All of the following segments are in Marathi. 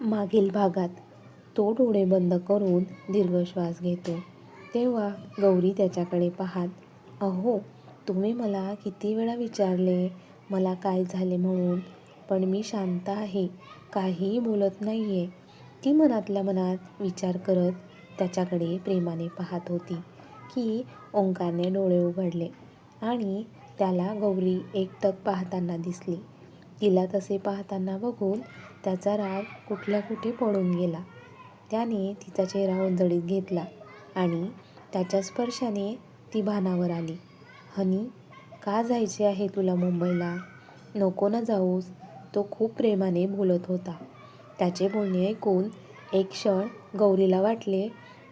मागील भागात तो डोळे बंद करून दीर्घ श्वास घेतो तेव्हा गौरी त्याच्याकडे पाहत, अहो, तुम्ही मला किती वेळा विचारले मला काय झाले म्हणून, पण मी शांत आहे, काहीही बोलत नाही आहे. ती मनातल्या मनात विचार करत त्याच्याकडे प्रेमाने पाहत होती की ओंकारने डोळे उघडले आणि त्याला गौरी एकटक पाहताना दिसली. तिला तसे पाहताना बघून त्याचा राग कुठल्या कुठे पळून गेला. त्याने तिचा चेहरा उजळीत घेतला आणि त्याच्या स्पर्शाने ती भानावर आली. हनी, का जायचे आहे तुला मुंबईला? नको ना जाऊस, तो खूप प्रेमाने बोलत होता. त्याचे बोलणे ऐकून एक क्षण गौरीला वाटले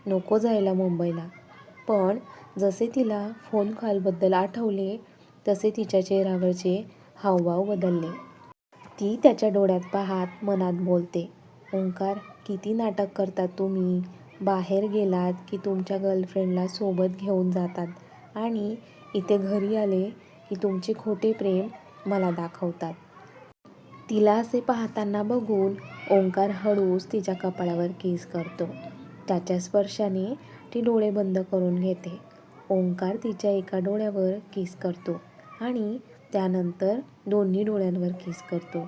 नको जायला मुंबईला, पण जसे तिला फोन कॉलबद्दल आठवले तसे तिच्या चेहऱ्यावरचे हावभाव बदलले. ती त्याच्या डोळ्यात पाहत मनात बोलते, ओंकार, किती नाटक करतात तुम्ही. बाहेर गेलात की तुमच्या गर्लफ्रेंडला सोबत घेऊन जातात आणि इथे घरी आले की तुमचे खोटे प्रेम मला दाखवतात. तिला असे पाहताना बघून ओंकार हळूच तिच्या कपाळावर किस करतो. त्याच्या स्पर्शाने ती डोळे बंद करून घेते. ओंकार तिच्या एका डोळ्यावर किस करतो आणि त्यानंतर दोन्ही डोळ्यांवर किस करतो.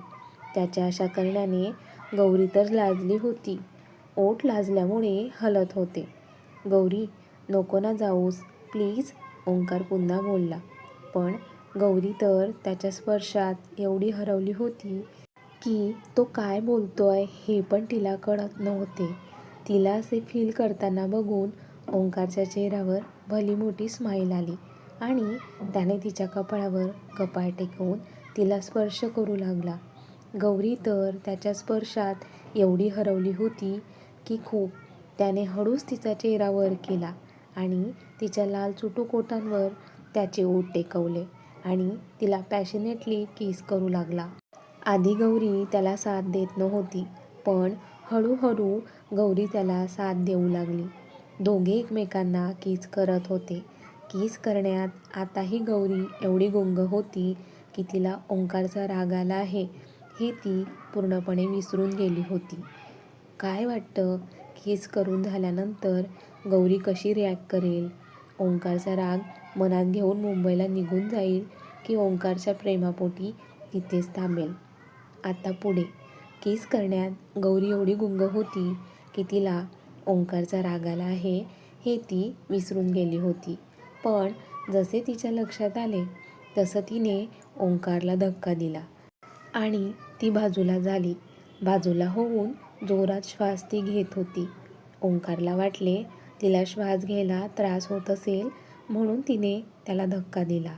त्याच्या अशा करण्याने गौरी तर लाजली होती. ओठ लाजल्यामुळे हलत होते. गौरी, नको ना जाऊस प्लीज, ओंकार पुन्हा बोलला. पण गौरी तर त्याच्या स्पर्शात एवढी हरवली होती की तो काय बोलतोय हे पण तिला कळत नव्हते. तिला असे फील करताना बघून ओंकारच्या चेहऱ्यावर भली मोठी स्माईल आली आणि त्याने तिच्या कपाळावर कपाळ टेकवून तिला स्पर्श करू लागला. गौरी तर त्याच्या स्पर्शात एवढी हरवली होती की खूप. त्याने हळूच तिचा चेहरा वर केला आणि तिच्या लाल चुटूक ओठांवर त्याचे ओठ टेकवले आणि तिला पॅशनेटली किस करू लागला. आधी गौरी त्याला साथ देत नव्हती, पण हळूहळू गौरी त्याला साथ देऊ लागली. दोघे एकमेकांना किस करत होते. किस करण्यात आताही गौरी एवढी गुंग होती की तिला ओंकारचा राग आला आहे हे ती पूर्णपणे विसरून गेली होती. काय वाटतं, किस करून झाल्यानंतर गौरी कशी रिॲक्ट करेल? ओंकारचा राग मनात घेऊन मुंबईला निघून जाईल की ओंकारच्या प्रेमापोटी तिथेच थांबेल? आता पुढे किस करण्यात गौरी एवढी गुंग होती की तिला ओंकारचा राग आला आहे हे ती विसरून गेली होती. पण जसे तिच्या लक्षात आले तसं तिने ओंकारला धक्का दिला आणि ती बाजूला झाली. बाजूला होऊन जोरात श्वास ती घेत होती. ओंकारला वाटले तिला श्वास घ्यायला त्रास होत असेल म्हणून तिने त्याला धक्का दिला.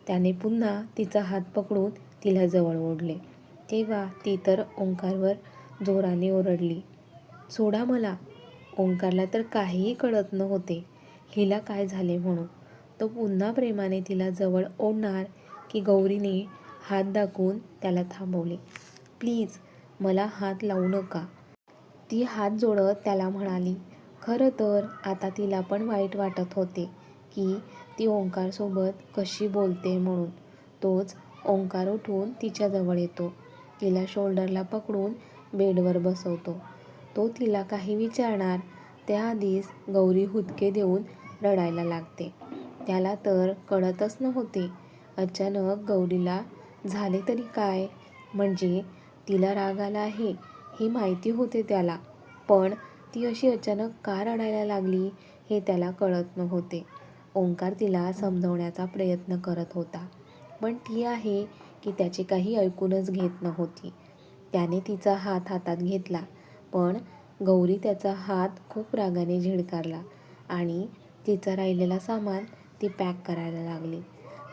त्याने पुन्हा तिचा हात पकडून तिला जवळ ओढले तेव्हा ती तर ओंकारवर जोराने ओरडली, सोडा मला. ओंकारला तर काहीही कळत नव्हते हिला काय झाले म्हणून. तो पुन्हा प्रेमाने तिला जवळ ओढणार की गौरीने हात दाखवून त्याला थांबवले. प्लीज, मला हात लावू नका. ती हात जोडत त्याला म्हणाली. खरं तर आता तिला पण वाईट वाटत होते की ती ओंकारसोबत कशी बोलते म्हणून. तोच ओंकार उठून तिच्याजवळ येतो. तिला शोल्डरला पकडून बेडवर बसवतो. तो तिला काही विचारणार त्याआधीच गौरी हुदके देऊन रडायला लागते. त्याला तर कळतच नव्हते अचानक गौरीला झाले तरी काय. म्हणजे तिला राग आला आहे हे माहिती होते त्याला, पण ती अशी अचानक का रडायला लागली हे त्याला कळत नव्हते. ओंकार तिला समजवण्याचा प्रयत्न करत होता, पण ती आहे की त्याचे काही ऐकूनच घेत नव्हती. त्याने तिचा हात हातात घेतला, पण गौरी त्याचा हात खूप रागाने झिडकारला आणि तिचा राहिलेला सामान ती पॅक करायला लागली.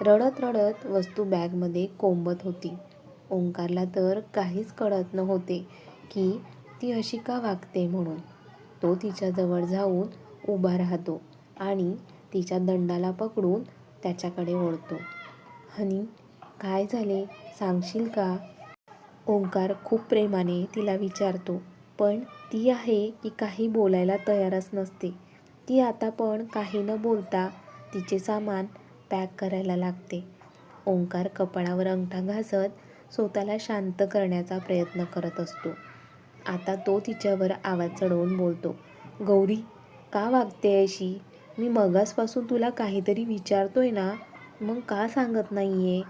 रडत रडत वस्तू बॅगमध्ये कोंबत होती. ओंकारला तर काहीच कळत नव्हते की ती अशी का वागते म्हणून. तो तिच्याजवळ जाऊन उभा राहतो आणि तिच्या दंडाला पकडून त्याच्याकडे ओढतो. हनी, काय झाले सांगशील का? ओंकार खूप प्रेमाने तिला विचारतो, पण ती आहे की काही बोलायला तयारच नसते. ती आता पण काही न बोलता तिचे सामान पॅक करायला लागते. ओंकार कपाळावर अंगठा घासत स्वतःला शांत करण्याचा प्रयत्न करत असतो. आता तो तिच्यावर आवाज चढवून बोलतो, गौरी का वागते अशी? मी मगासपासून तुला काहीतरी विचारतोय ना, मग का सांगत नाहीये?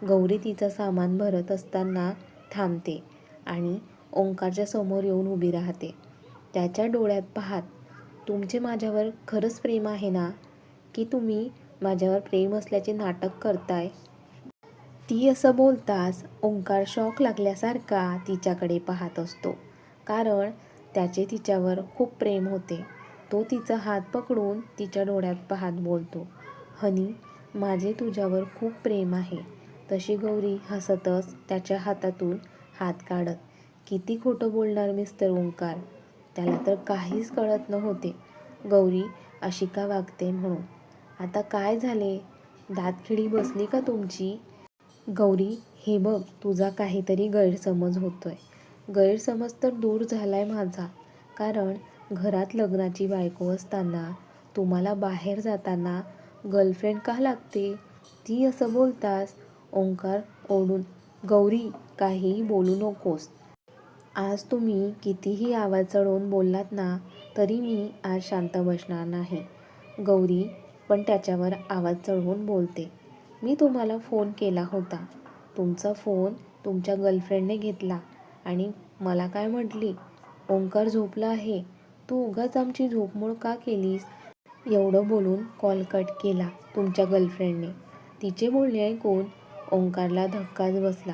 गौरी तिचं सामान भरत असताना थांबते आणि ओंकारच्या समोर येऊन उभी राहते. त्याच्या डोळ्यात पाहत, तुमचे माझ्यावर खरंच प्रेम आहे ना, की तुम्ही माझ्यावर प्रेम असल्याचे नाटक करताय? ती असं बोलताच ओंकार शॉक लागल्यासारखा तिच्याकडे पाहत असतो, कारण त्याचे तिच्यावर खूप प्रेम होते. तो तिचा हात पकडून तिच्या डोळ्यात पाहत बोलतो, हनी, माझे तुझ्यावर खूप प्रेम आहे. तशी गौरी हसतच त्याच्या हातातून हात काढत, किती खोटं बोलणार मिस्टर ओंकार. त्याला तर काहीच कळत नव्हते गौरी अशी का वागते म्हणून. आता काय झाले? दातखिळी बसली का तुमची? गौरी, हे बघ, तुझा काहीतरी गैरसमज होतोय. गैरसमज तर दूर झालाय माझा, कारण घरात लग्नाची बायको असताना तुम्हाला बाहेर जाताना गर्लफ्रेंड का लागते? ती असं बोलताच ओंकार ओरडून, गौरी काहीही बोलू नकोस. आज तुम्ही कितीही आवाज चढवून बोललात ना, तरी मी आज शांत बसणार नाही. गौरी पण त्याच्यावर आवाज चढवून बोलते, मी तुम्हाला फोन केला होता. तुमचा फोन तुमच्या गर्लफ्रेंडने घेतला आणि मला काय म्हटली, ओंकार झोपला आहे, तू उगाच आमची झोपमोड का केलीस? एवढं बोलून कॉल कट केला तुमच्या गर्लफ्रेंडने. तिचे बोलणे ऐकून ओंकारला धक्काच बसला,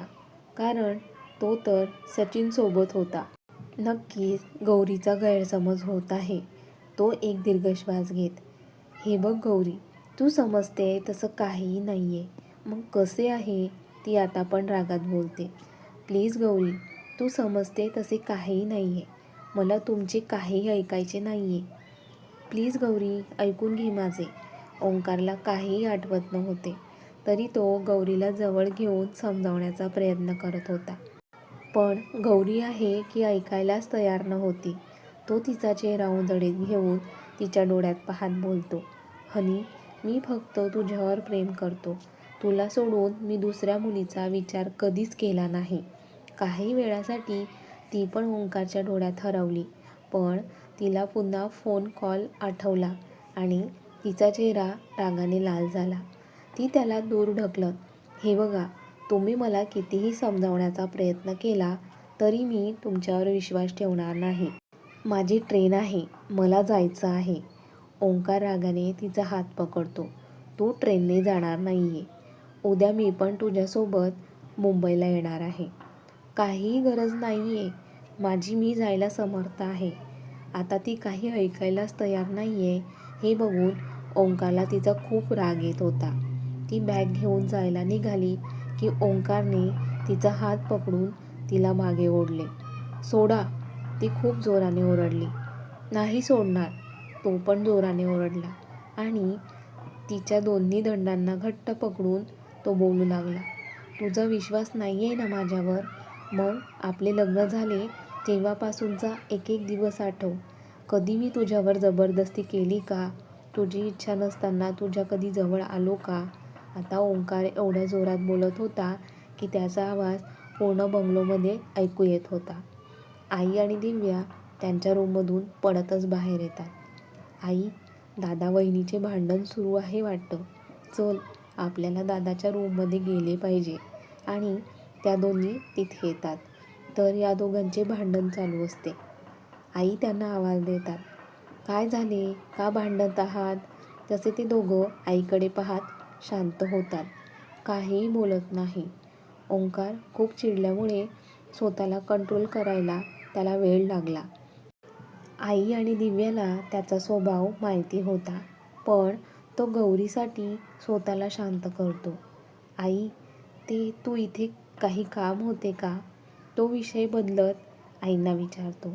कारण तो तर सचिनसोबत होता. नक्कीच गौरीचा गैरसमज होत आहे. तो एक दीर्घ श्वास घेत, हे बघ गौरी, तू समजते तसं काहीही नाहीये. मग कसे आहे? ती आता पण रागात बोलते. प्लीज गौरी, तू समजते तसे काहीही नाहीये. मला तुमचे काहीही ऐकायचे नाहीये. प्लीज गौरी, ऐकून घे माझे. ओंकारला काहीही आठवत नव्हते, तरी तो गौरीला जवळ घेऊन समजावण्याचा प्रयत्न करत होता. पण गौरी आहे की ऐकायलाच तयार नव्हती. तो तिचा चेहरा उधळीत घेऊन तिच्या डोळ्यात पाहत बोलतो, हनी, मी फक्त तुझ्यावर प्रेम करतो. तुला सोडून मी दुसऱ्या मुलीचा विचार कधीच केला नाही. काही वेळासाठी ती पण ओंकारच्या डोळ्यात हरवली, पण तिला पुन्हा फोन कॉल आठवला आणि तिचा चेहरा रागाने लाल झाला. ती त्याला दूर ढकलत, हे बघा, तुम्ही मला कितीही समजावण्याचा प्रयत्न केला तरी मी तुमच्यावर विश्वास ठेवणार नाही. माझी ट्रेन आहे, मला जायचं आहे. ओंकार रागाने तिचा हात पकडतो, तू ट्रेनने जाणार नाहीये. उद्या मी पण तुझ्यासोबत मुंबईला येणार आहे. काहीही गरज नाहीये माझी, मी जायला समर्थ आहे. आता ती काही ऐकायलाच तयार नाहीये. हे बघून ओंकारला तिचा खूप राग येत होता. ती बॅग घेऊन जायला निघाली की ओंकारने तिचा हात पकडून तिला मागे ओढले. सोडा, ती खूप जोराने ओरडली. नाही सोडणार, तो पण जोराने ओरडला आणि तिच्या दोन्ही दंडांना घट्ट पकडून तो बोलू लागला, तुझा विश्वास नाही आहे ना माझ्यावर? मग आपले लग्न झाले तेव्हापासूनचा एक एक दिवस आठव. कधी मी तुझ्यावर जबरदस्ती केली का? तुझी इच्छा नसताना तुझ्या कधी जवळ आलो का? आता ओंकार एवढ्या जोरात बोलत होता की त्याचा आवाज पूर्ण बंगलोमध्ये ऐकू येत होता. आई आणि दिव्या त्यांच्या रूममधून पडतच बाहेर येतात. आई, दादा वहिनीचे भांडण सुरू आहे वाटतं. चल, आपल्याला दादाच्या रूममध्ये गेले पाहिजे. आणि त्या दोन्ही तिथे येतात तर या दोघांचे भांडण चालू असते. आई त्यांना आवाज देतात, काय झाले, का भांडत आहात? तसे ते दोघं आईकडे पाहत शांत होतात, काहीही बोलत नाही. ओंकार खूप चिडल्यामुळे स्वतःला कंट्रोल करायला त्याला वेळ लागला. आई आणि दिव्याला त्याचा स्वभाव माहिती होता, पण तो गौरीसाठी स्वतःला शांत करतो. आई, ते तू इथे काही काम होते का? तो विषय बदलत आईंना विचारतो.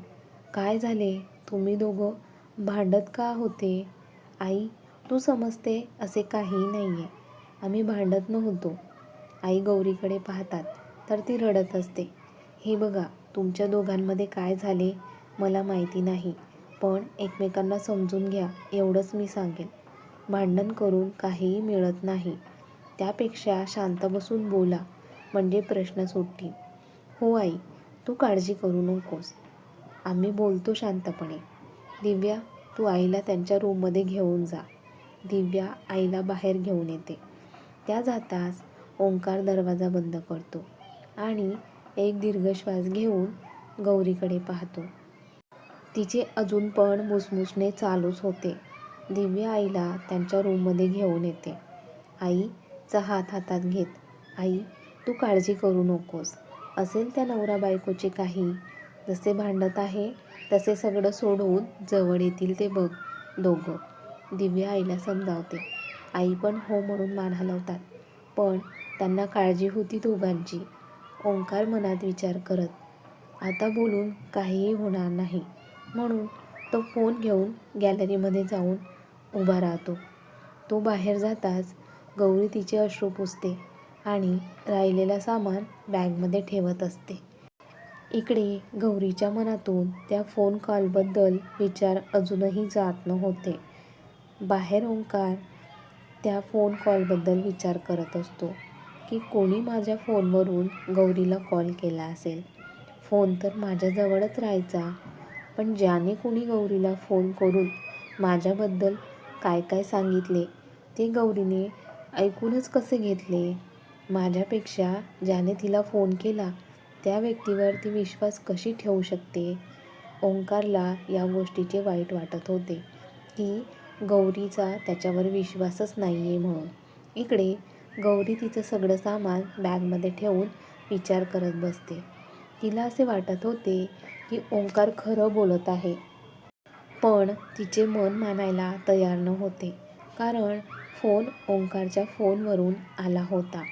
काय झाले, तुम्ही दोघं भांडत का होते? आई, तू समजते असे काहीही नाही आहे, आम्ही भांडत नव्हतो. आई गौरीकडे पाहतात तर ती रडत असते. हे बघा, तुमच्या दोघांमध्ये काय झाले मला माहिती नाही, पण एकमेकांना समजून घ्या एवढंच मी सांगेन. भांडण करून काहीही मिळत नाही. त्यापेक्षा शांत बसून बोला, म्हणजे प्रश्न सुटतील. हो आई, तू काळजी करू नकोस. आम्ही बोलतो शांतपणे. दिव्या, तू आईला त्यांच्या रूममध्ये घेऊन जा. दिव्या आईला बाहेर घेऊन येते. त्या जाताच ओंकार दरवाजा बंद करतो आणि एक दीर्घ श्वास घेऊन गौरीकडे पाहतो. तिचे अजून पण मुसमुसणे चालूच होते. दिव्या आईला त्यांच्या रूममध्ये घेऊन येते. आईचा हात हातात घेत, आई तू काळजी करू नकोस. असेल त्या नवरा बायकोचे काही. जसे भांडत आहे तसे सगळं सोडवून जवळ येतील ते बघ दोघं. दिव्या आईला समजावते. आई पण हो म्हणून मान हलवतात. पण त्यांना काळजी होती दोघांची. ओंकार मनात विचार करत, आता बोलून काहीही होणार नाही म्हणून तो फोन घेऊन गॅलरीमध्ये जाऊन उभा राहतो. तो बाहेर जाताच गौरी तिचे अश्रू पुसते आणि राहिलेलं सामान बॅगमध्ये ठेवत असते. इकडे गौरीच्या मनातून त्या फोन कॉलबद्दल विचार अजूनही जात नव्हते. बाहेर ओंकार त्या फोन कॉलबद्दल विचार करत असतो की कोणी माझ्या फोनवरून गौरीला कॉल केला असेल. फोन तर माझ्याजवळच राहायचा, पण ज्याने कोणी गौरीला फोन करून माझ्याबद्दल काय काय सांगितले ते गौरीने ऐकूनच कसे घेतले. माझ्यापेक्षा ज्याने तिला फोन केला त्या व्यक्तीवर ती विश्वास कशी ठेवू शकते. ओंकारला या गोष्टीचे वाईट वाटत होते की गौरीचा त्याच्यावर विश्वासच नाही आहे म्हणून. इकडे गौरी तिचं सगळं सामान बॅगमध्ये ठेवून विचार करत बसते. तिला असे वाटत होते की ओंकार खरं बोलत आहे. पण तिचे मन मानायला तयार नव्हते, कारण फोन ओंकारच्या फोनवरून आला होता.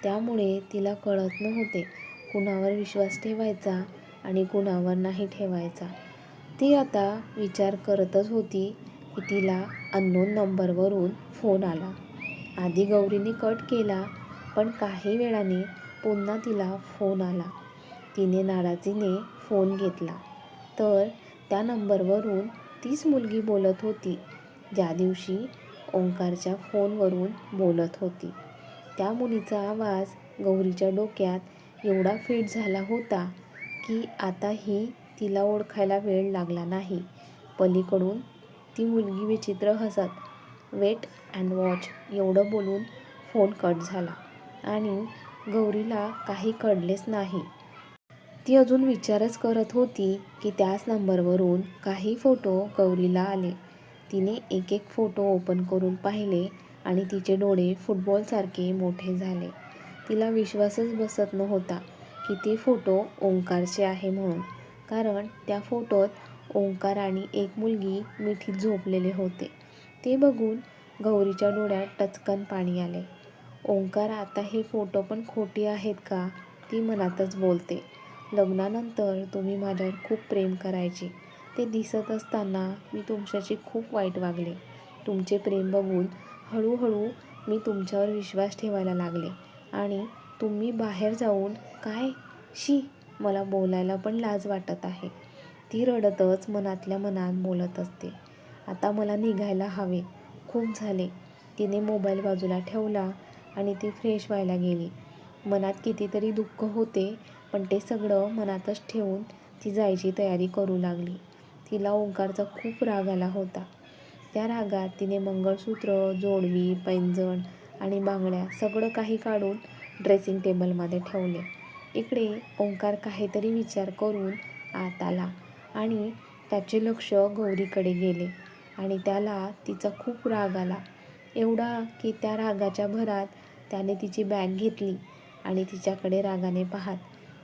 त्यामुळे तिला कळत नव्हते कुणावर विश्वास ठेवायचा आणि कुणावर नाही ठेवायचा. ती आता विचार करतच होती की तिला अननोन नंबरवरून फोन आला. आधी गौरीने कट केला, पण काही वेळाने पुन्हा तिला फोन आला. तिने नाराजीने फोन घेतला तर त्या नंबरवरून तीच मुलगी बोलत होती ज्या दिवशी ओंकारच्या फोनवरून बोलत होती. त्या मुलीचा आवाज गौरीच्या डोक्यात एवढा फिट झाला होता की आताही तिला ओळखायला वेळ लागला नाही. पलीकडून ती मुलगी विचित्र हसत, वेट अँड वॉच एवढं बोलून फोन कट झाला आणि गौरीला काही कळलेच नाही. ती अजून विचारच करत होती की त्याच नंबरवरून काही फोटो गौरीला आले. तिने एक एक फोटो ओपन करून पाहिले आणि तिचे डोळे फुटबॉलसारखे मोठे झाले. तिला विश्वासच बसत नव्हता की ते फोटो ओंकारचे आहे म्हणून, कारण त्या फोटोत ओंकार आणि एक मुलगी मिठीत झोपलेले होते. ते बघून गौरीच्या डोळ्यात टचकन पाणी आले. ओंकार, आता हे फोटो पण खोटी आहेत का? ती मनातच बोलते. लग्नानंतर तुम्ही माझ्यावर खूप प्रेम करायचे, ते दिसत असताना मी तुमच्याशी खूप वाईट वागले. तुमचे प्रेम बघून हळूहळू मी तुमच्यावर विश्वास ठेवायला लागले आणि तुम्ही बाहेर जाऊन काय, शी, मला बोलायला पण लाज वाटत आहे. ती रडतच मनातल्या मनात बोलत असते. आता मला निघायला हवे, खूप झाले. तिने मोबाईल बाजूला ठेवला आणि ती फ्रेश व्हायला गेली. मनात कितीतरी दुःख होते, पण ते सगळं मनातच ठेवून ती जायची तयारी करू लागली. तिला ओंकारचा खूप राग आला होता. त्या रागात तिने मंगळसूत्र, जोडवी, पैंजण आणि बांगड्या सगळं काही काढून ड्रेसिंग टेबलमध्ये ठेवले. इकडे ओंकार काहीतरी विचार करून आत आला आणि त्याचे लक्ष गौरीकडे गेले आणि त्याला तिचा खूप राग आला. एवढा की त्या रागाच्या भरात त्याने तिची बॅग घेतली आणि तिच्याकडे रागाने पाहत,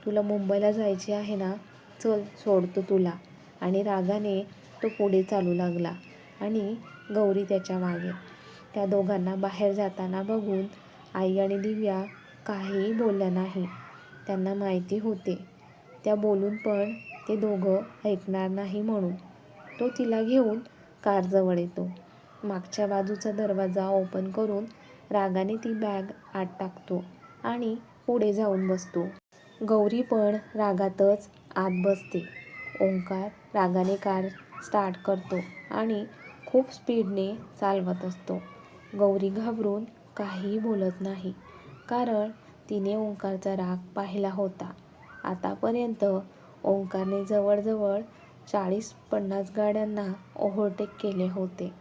तुला मुंबईला जायचे आहे ना, चल सोडतो तुला. आणि रागाने तो पुढे चालू लागला आणि गौरी त्याच्या मागे. त्या दोघांना बाहेर जाताना बघून आई आणि दिव्या काहीही बोलल्या नाही. त्यांना माहिती होते त्या बोलून पण ते दोघं ऐकणार नाही म्हणून. तो तिला घेऊन कारजवळ येतो. मागच्या बाजूचा दरवाजा ओपन करून रागाने ती बॅग आत टाकतो आणि पुढे जाऊन बसतो. गौरी पण रागातच आत बसते. ओंकार रागाने कार स्टार्ट करतो आणि खूप स्पीडने चालवत असतो. गौरी घाबरून काहीही बोलत नाही, कारण तिने ओंकारचा राग पाहिला होता. आतापर्यंत ओंकारने जवळजवळ 40-50 गाड्यांना ओव्हरटेक केले होते.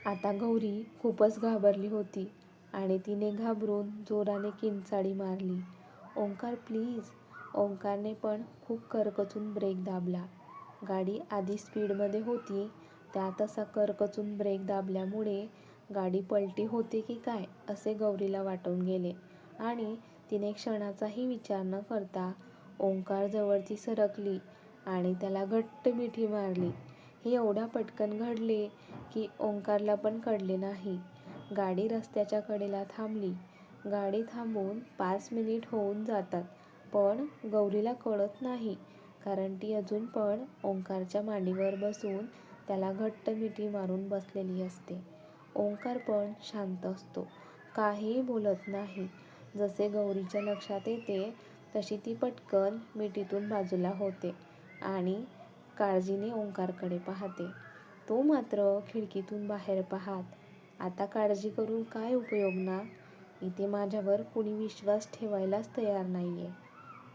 आता गौरी खूपच घाबरली होती आणि तिने घाबरून जोराने किंचाळी मारली, ओंकार प्लीज. ओंकारने पण खूप करकचून ब्रेक दाबला. गाडी आधी स्पीडमध्ये होती, त्यात असा करकचून ब्रेक दाबल्यामुळे गाडी पलटी होते की काय असे गौरीला वाटून गेले आणि तिने क्षणाचाही विचार न करता ओंकारजवळ ती सरकली आणि त्याला घट्ट मिठी मारली. हे एवढ्या पटकन घडले की ओंकारला पण कळले नाही. गाडी रस्त्याच्या कडेला थांबली. गाडी थांबून 5 मिनिट होऊन जातात, पण गौरीला कळत नाही, कारण ती अजून पण ओंकारच्या मांडीवर बसून त्याला घट्ट मिठी मारून बसलेली असते. ओंकार पण शांत असतो, काहीही बोलत नाही. जसे गौरीच्या लक्षात येते तशी ती पटकन मिठीतून बाजूला होते आणि काळजीने ओंकारकडे पाहते. तो मात्र खिडकीतून बाहेर पाहत, आता काळजी करून काय उपयोग ना? इथे माझ्यावर कुणी विश्वास ठेवायलाच तयार नाहीये.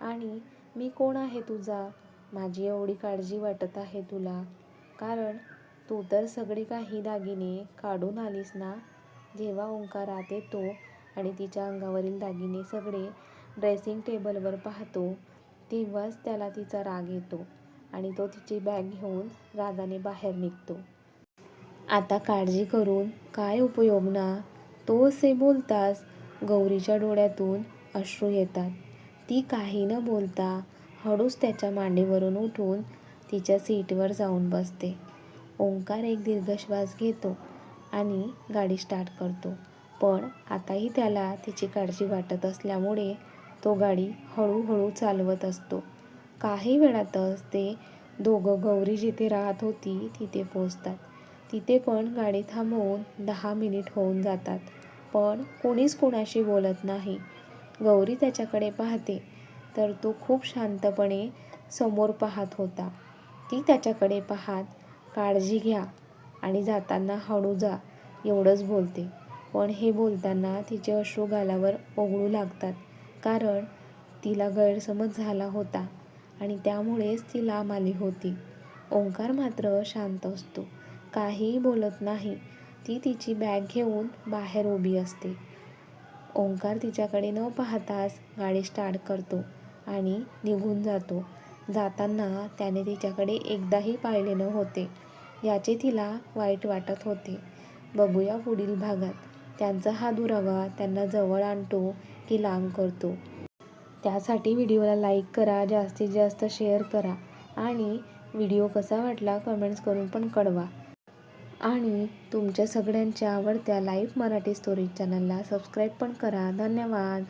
आणि मी कोण आहे तुझा? माझी एवढी काळजी वाटत आहे तुला? कारण तू तर सगळे काही दागिने काढून आलीस ना? जेव्हा ओंकार आत येतो आणि तिच्या अंगावरील दागिने सगळे ड्रेसिंग टेबलवर पाहतो, तेव्हाच त्याला तिचा राग येतो आणि तो तिची बॅग घेऊन रागाने बाहेर निघतो. आता काळजी करून काय उपयोग ना? तो असे बोलताच गौरीच्या डोळ्यातून अश्रू येतात. ती काही न बोलता हळूच त्याच्या मांडीवरून उठून तिच्या सीटवर जाऊन बसते. ओंकार एक दीर्घ श्वास घेतो आणि गाडी स्टार्ट करतो, पण आताही त्याला तिची काळजी वाटत असल्यामुळे तो गाडी हळूहळू चालवत असतो. काही वेळातच ते दोघं गौरी जिथे राहत होती तिथे पोहोचतात. तिथे पण गाडी थांबवून 10 मिनिट होऊन जातात, पण कोणीच कोणाशी बोलत नाही. गौरी त्याच्याकडे पाहते तर तो खूप शांतपणे समोर पाहत होता. ती त्याच्याकडे पाहत, काळजी घ्या आणि जाताना हळू जा एवढंच बोलते, पण हे बोलताना तिचे अश्रू गालावर ओघळू लागतात, कारण तिला गैरसमज झाला होता आणि त्यामुळेच ती लांब आली होती. ओंकार मात्र शांत असतो, काहीही बोलत नाही. ती तिची बॅग घेऊन बाहेर उभी असते. ओंकार तिच्याकडे न पाहताच गाडी स्टार्ट करतो आणि निघून जातो. जाताना त्याने तिच्याकडे एकदाही पाहिले नव्हते, याचे तिला वाईट वाटत होते. बघूया पुढील भागात त्यांचा हा दुरावा त्यांना जवळ आणतो की लांब करतो. त्यासाठी व्हिडिओला लाईक करा, जास्तीत जास्त शेअर करा आणि व्हिडिओ कसा वाटला कमेंट्स करून पण कळवा. आणि तुमच्या सगळ्यांच्या आवडत्या लाईव्ह मराठी स्टोरीज चॅनलला सबस्क्राईब पण करा. धन्यवाद.